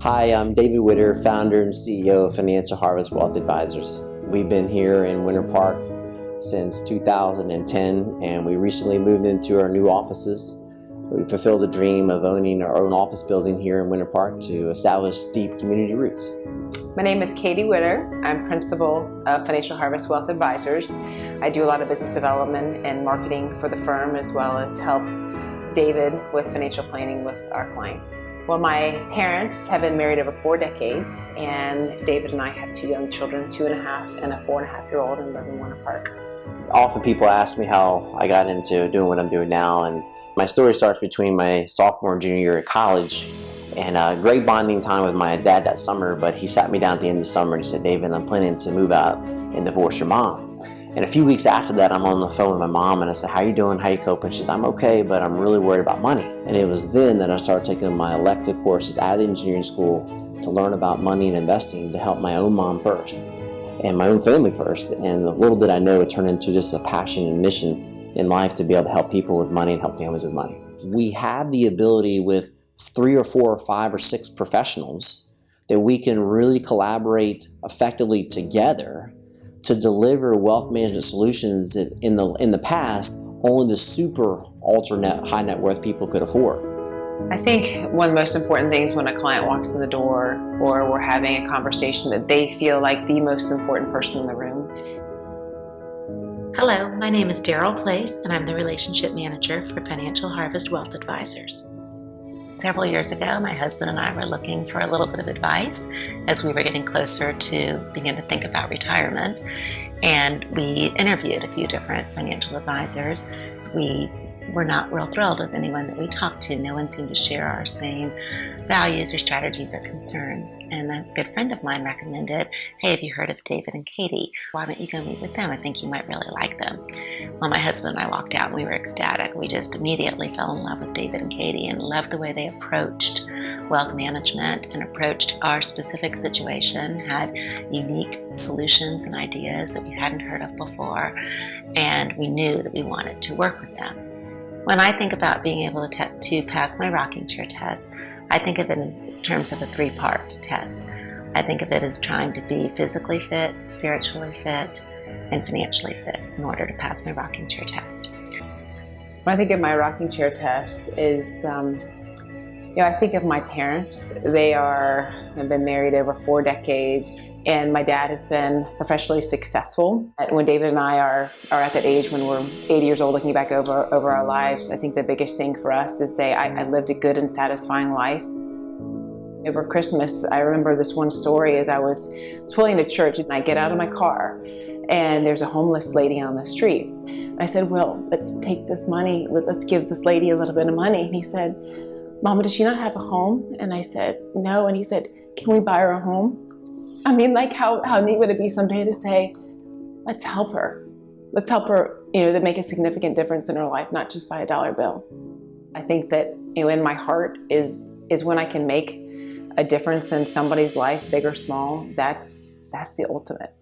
Hi, I'm David Witter, founder and CEO of Financial Harvest Wealth Advisors. We've been here in Winter Park since 2010, and we recently moved into our new offices. We fulfilled the dream of owning our own office building here in Winter Park to establish deep community roots. My name is Katie Witter. I'm principal of Financial Harvest Wealth Advisors. I do a lot of business development and marketing for the firm, as well as help David with financial planning with our clients. Well, my parents have been married over 4 decades, and David and I have 2 young children, 2.5 and a 4.5-year-old, and live in Winter Park. Often people ask me how I got into doing what I'm doing now, and my story starts between my sophomore and junior year at college, and a great bonding time with my dad that summer. But he sat me down at the end of the summer and he said, "David, I'm planning to move out and divorce your mom." And a few weeks after that, I'm on the phone with my mom and I said, "How you doing? How you coping?" She said, "I'm okay, but I'm really worried about money." And it was then that I started taking my elective courses at the engineering school to learn about money and investing to help my own mom first and my own family first. And little did I know it turned into just a passion and mission in life to be able to help people with money and help families with money. We have the ability with 3 or 4 or 5 or 6 professionals that we can really collaborate effectively together to deliver wealth management solutions that in the past only the super ultra high net worth people could afford. I think one of the most important things when a client walks in the door or we're having a conversation, that they feel like the most important person in the room. Hello, my name is Daryl Place, and I'm the Relationship Manager for Financial Harvest Wealth Advisors. Several years ago, my husband and I were looking for a little bit of advice as we were getting closer to beginning to think about retirement, and we interviewed a few different financial advisors. We were not real thrilled with anyone that we talked to. No one seemed to share our same values or strategies or concerns. And a good friend of mine recommended, "Hey, have you heard of David and Katie? Why don't you go meet with them? I think you might really like them." Well, my husband and I walked out and we were ecstatic. We just immediately fell in love with David and Katie and loved the way they approached wealth management and approached our specific situation, had unique solutions and ideas that we hadn't heard of before, and we knew that we wanted to work with them. When I think about being able to pass my rocking chair test, I think of it in terms of a 3-part test. I think of it as trying to be physically fit, spiritually fit, and financially fit in order to pass my rocking chair test. When I think of my rocking chair test is, I think of my parents. They have been married over 4 decades. And my dad has been professionally successful. When David and I are at that age when we're 80 years old looking back over our lives, I think the biggest thing for us is say, I lived a good and satisfying life. Over Christmas, I remember this one story as I was pulling to church, and I get out of my car and there's a homeless lady on the street. I said, "Well, let's take this money, let's give this lady a little bit of money." And he said, "Mama, does she not have a home?" And I said, "No." And he said, "Can we buy her a home?" I mean, like how neat would it be someday to say, let's help her. Let's help her, to make a significant difference in her life, not just by a dollar bill. I think that, in my heart is when I can make a difference in somebody's life, big or small, that's the ultimate.